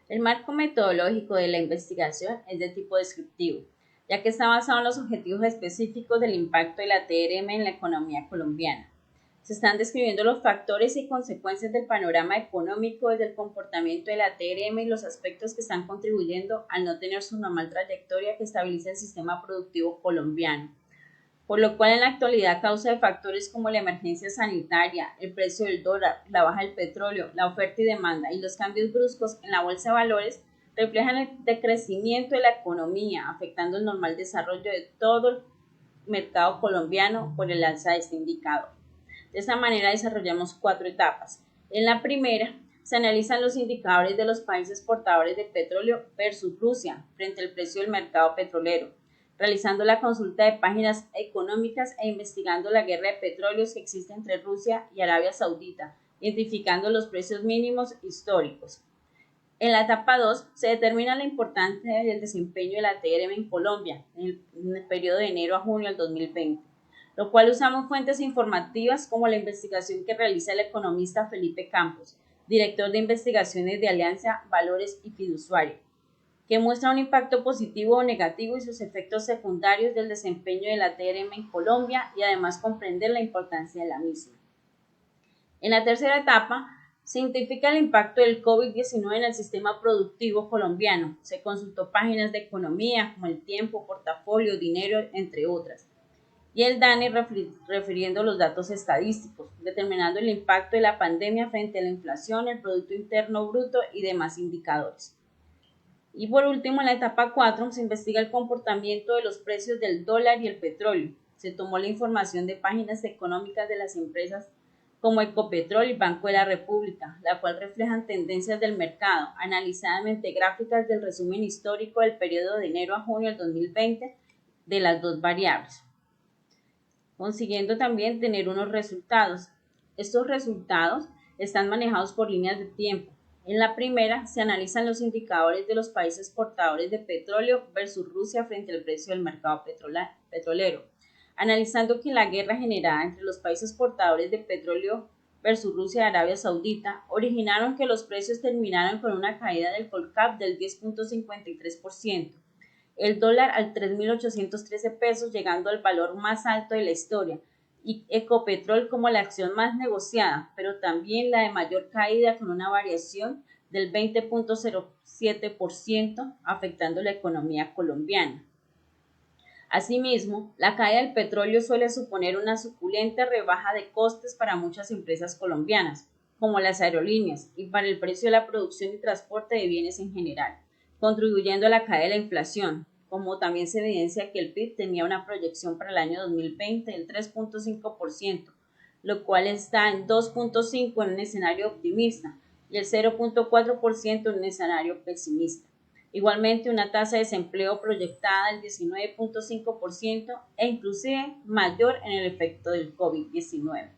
El marco metodológico de la investigación es de tipo descriptivo, ya que está basado en los objetivos específicos del impacto de la TRM en la economía colombiana. Se están describiendo los factores y consecuencias del panorama económico desde el comportamiento de la TRM y los aspectos que están contribuyendo al no tener su normal trayectoria que estabiliza el sistema productivo colombiano, por lo cual en la actualidad a causa de factores como la emergencia sanitaria, el precio del dólar, la baja del petróleo, la oferta y demanda y los cambios bruscos en la bolsa de valores reflejan el decrecimiento de la economía, afectando el normal desarrollo de todo el mercado colombiano por el alza de este indicador. De esta manera desarrollamos 4 etapas. En la primera, se analizan los indicadores de los países exportadores de petróleo versus Rusia frente al precio del mercado petrolero, realizando la consulta de páginas económicas e investigando la guerra de petróleos que existe entre Rusia y Arabia Saudita, identificando los precios mínimos históricos. En la etapa 2 se determina la importancia del desempeño de la TRM en Colombia en el periodo de enero a junio del 2020, lo cual usamos fuentes informativas como la investigación que realiza el economista Felipe Campos, director de investigaciones de Alianza Valores y Fiduciario, que muestra un impacto positivo o negativo y sus efectos secundarios del desempeño de la TRM en Colombia y además comprender la importancia de la misma. En la tercera etapa, se identifica el impacto del COVID-19 en el sistema productivo colombiano. Se consultó páginas de economía como El Tiempo, Portafolio, Dinero, entre otras. Y el DANE refiriendo los datos estadísticos, determinando el impacto de la pandemia frente a la inflación, el Producto Interno Bruto y demás indicadores. Y por último, en la etapa 4, se investiga el comportamiento de los precios del dólar y el petróleo. Se tomó la información de páginas económicas de las empresas como Ecopetrol y Banco de la República, la cual reflejan tendencias del mercado, analizadas mediante gráficas del resumen histórico del periodo de enero a junio del 2020 de las dos variables, consiguiendo también tener unos resultados. Estos resultados están manejados por líneas de tiempo. En la primera se analizan los indicadores de los países exportadores de petróleo versus Rusia frente al precio del mercado petrolero, analizando que la guerra generada entre los países exportadores de petróleo versus Rusia y Arabia Saudita originaron que los precios terminaran con una caída del Colcap del 10.53%, el dólar al 3.813 pesos, llegando al valor más alto de la historia, y Ecopetrol como la acción más negociada, pero también la de mayor caída con una variación del 20.07%, afectando la economía colombiana. Asimismo, la caída del petróleo suele suponer una suculenta rebaja de costes para muchas empresas colombianas, como las aerolíneas, y para el precio de la producción y transporte de bienes en general, contribuyendo a la caída de la inflación, como también se evidencia que el PIB tenía una proyección para el año 2020 del 3.5%, lo cual está en 2.5% en un escenario optimista y el 0.4% en un escenario pesimista. Igualmente, una tasa de desempleo proyectada del 19.5% e inclusive mayor en el efecto del COVID-19.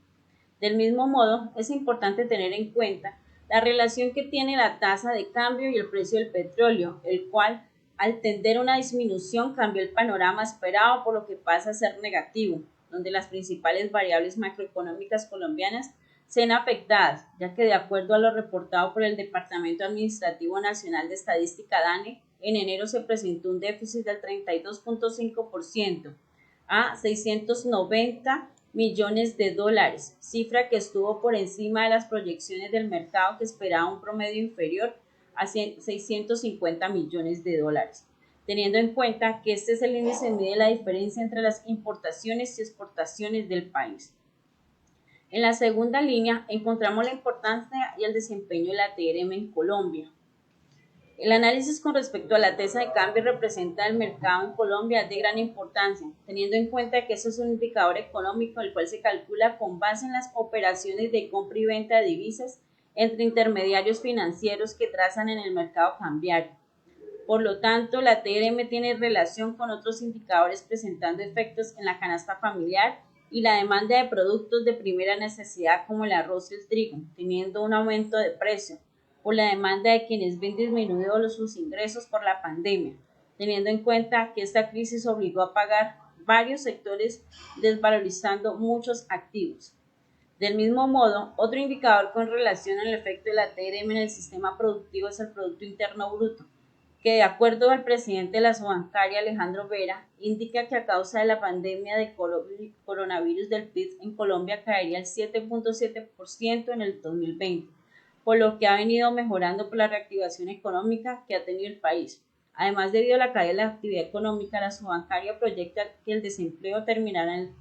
Del mismo modo, es importante tener en cuenta la relación que tiene la tasa de cambio y el precio del petróleo, el cual, al tender a una disminución, cambió el panorama esperado, por lo que pasa a ser negativo, donde las principales variables macroeconómicas colombianas sean afectadas, ya que de acuerdo a lo reportado por el Departamento Administrativo Nacional de Estadística DANE, en enero se presentó un déficit del 32.5% a 690 millones de dólares, cifra que estuvo por encima de las proyecciones del mercado que esperaba un promedio inferior a 650 millones de dólares, teniendo en cuenta que este es el índice que mide la diferencia entre las importaciones y exportaciones del país. En la segunda línea encontramos la importancia y el desempeño de la TRM en Colombia. El análisis con respecto a la tasa de cambio representa el mercado en Colombia es de gran importancia, teniendo en cuenta que eso es un indicador económico el cual se calcula con base en las operaciones de compra y venta de divisas entre intermediarios financieros que trazan en el mercado cambiario. Por lo tanto, la TRM tiene relación con otros indicadores presentando efectos en la canasta familiar y la demanda de productos de primera necesidad como el arroz y el trigo, teniendo un aumento de precio por la demanda de quienes ven disminuidos sus ingresos por la pandemia, teniendo en cuenta que esta crisis obligó a pagar varios sectores desvalorizando muchos activos. Del mismo modo, otro indicador con relación al efecto de la TRM en el sistema productivo es el Producto Interno Bruto, que de acuerdo al presidente de la Subbancaria, Alejandro Vera, indica que a causa de la pandemia de coronavirus del PIB en Colombia caería el 7.7% en el 2020, por lo que ha venido mejorando por la reactivación económica que ha tenido el país. Además, debido a la caída de la actividad económica, la Subbancaria proyecta que el desempleo terminará en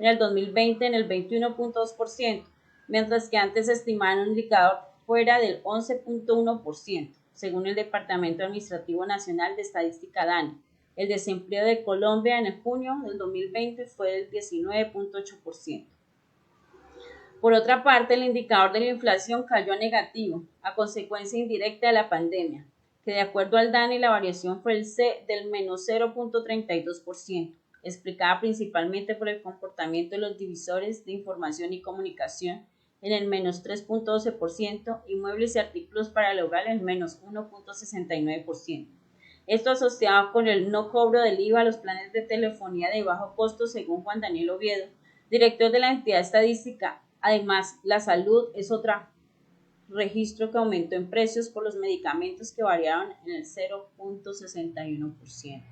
el 2020 en el 21.2%, mientras que antes se estimaba un indicador fuera del 11.1%, según el Departamento Administrativo Nacional de Estadística DANE. El desempleo de Colombia en el junio del 2020 fue del 19.8%. Por otra parte, el indicador de la inflación cayó a negativo, a consecuencia indirecta de la pandemia, que de acuerdo al DANE la variación fue del menos 0.32%, explicada principalmente por el comportamiento de los divisores de información y comunicación en el menos 3.12% y muebles y artículos para el hogar en el menos 1.69%. Esto asociado con el no cobro del IVA a los planes de telefonía de bajo costo, según Juan Daniel Oviedo, director de la entidad estadística. Además, la salud es otro registro que aumentó en precios por los medicamentos que variaron en el 0.61%.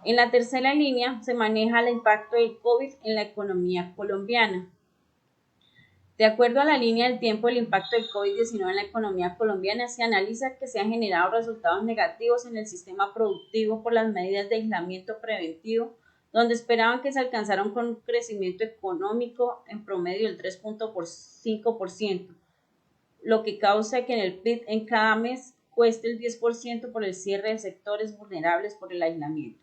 En la tercera línea se maneja el impacto del COVID en la economía colombiana. De acuerdo a la línea del tiempo del impacto del COVID-19 en la economía colombiana, se analiza que se han generado resultados negativos en el sistema productivo por las medidas de aislamiento preventivo, donde esperaban que se alcanzara un crecimiento económico en promedio del 3.5%, lo que causa que en el PIB en cada mes cueste el 10% por el cierre de sectores vulnerables por el aislamiento.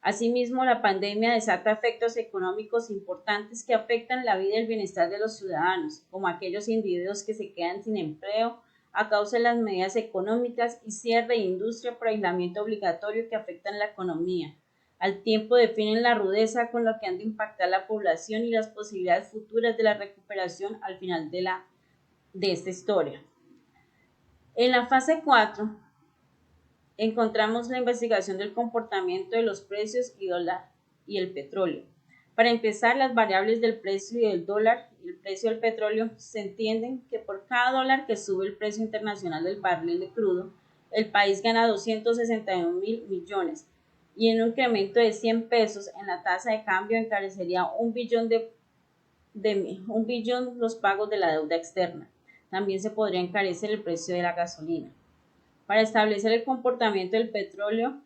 Asimismo, la pandemia desata efectos económicos importantes que afectan la vida y el bienestar de los ciudadanos, como aquellos individuos que se quedan sin empleo a causa de las medidas económicas y cierre de industria por aislamiento obligatorio que afectan la economía. Al tiempo definen la rudeza con lo que han de impactar la población y las posibilidades futuras de la recuperación al final de esta historia. En la fase 4, encontramos la investigación del comportamiento de los precios y dólar y el petróleo. Para empezar, las variables del precio y del dólar y el precio del petróleo se entienden que por cada dólar que sube el precio internacional del barril de crudo, el país gana 261.000 millones y en un incremento de 100 pesos en la tasa de cambio encarecería un billón los pagos de la deuda externa. También se podría encarecer el precio de la gasolina. Para establecer el comportamiento del petróleo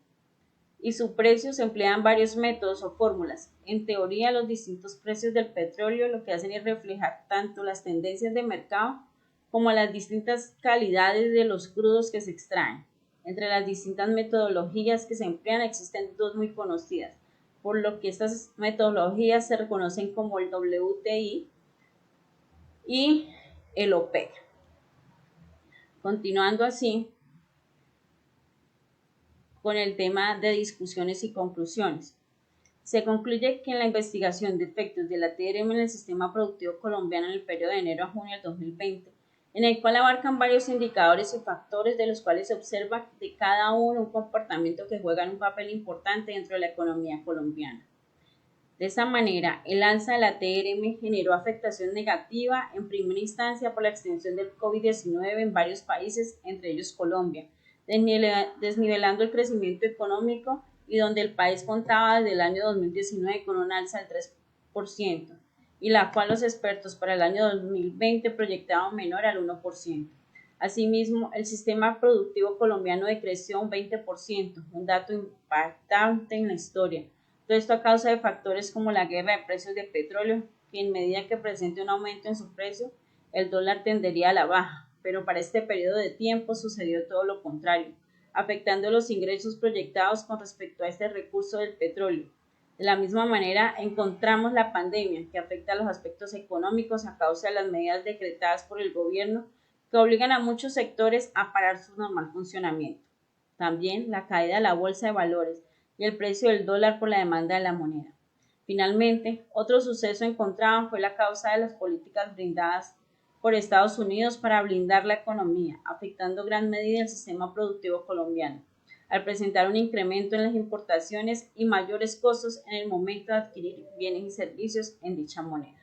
y su precio se emplean varios métodos o fórmulas. En teoría, los distintos precios del petróleo lo que hacen es reflejar tanto las tendencias de mercado como las distintas calidades de los crudos que se extraen. Entre las distintas metodologías que se emplean existen dos muy conocidas, por lo que estas metodologías se reconocen como el WTI y el OPEC. Continuando así con el tema de discusiones y conclusiones. Se concluye que en la investigación de efectos de la TRM en el sistema productivo colombiano en el periodo de enero a junio del 2020, en el cual abarcan varios indicadores y factores de los cuales se observa de cada uno un comportamiento que juega un papel importante dentro de la economía colombiana. De esa manera, el alza de la TRM generó afectación negativa en primera instancia por la extensión del COVID-19 en varios países, entre ellos Colombia, desnivelando el crecimiento económico y donde el país contaba desde el año 2019 con un alza del 3%, y la cual los expertos para el año 2020 proyectaban menor al 1%. Asimismo, el sistema productivo colombiano decreció un 20%, un dato impactante en la historia. Todo esto a causa de factores como la guerra de precios de petróleo, que en medida que presente un aumento en su precio, el dólar tendería a la baja, pero para este periodo de tiempo sucedió todo lo contrario, afectando los ingresos proyectados con respecto a este recurso del petróleo. De la misma manera, encontramos la pandemia, que afecta a los aspectos económicos a causa de las medidas decretadas por el gobierno, que obligan a muchos sectores a parar su normal funcionamiento. También la caída de la bolsa de valores y el precio del dólar por la demanda de la moneda. Finalmente, otro suceso encontrado fue la causa de las políticas brindadas por Estados Unidos para blindar la economía, afectando gran medida el sistema productivo colombiano, al presentar un incremento en las importaciones y mayores costos en el momento de adquirir bienes y servicios en dicha moneda.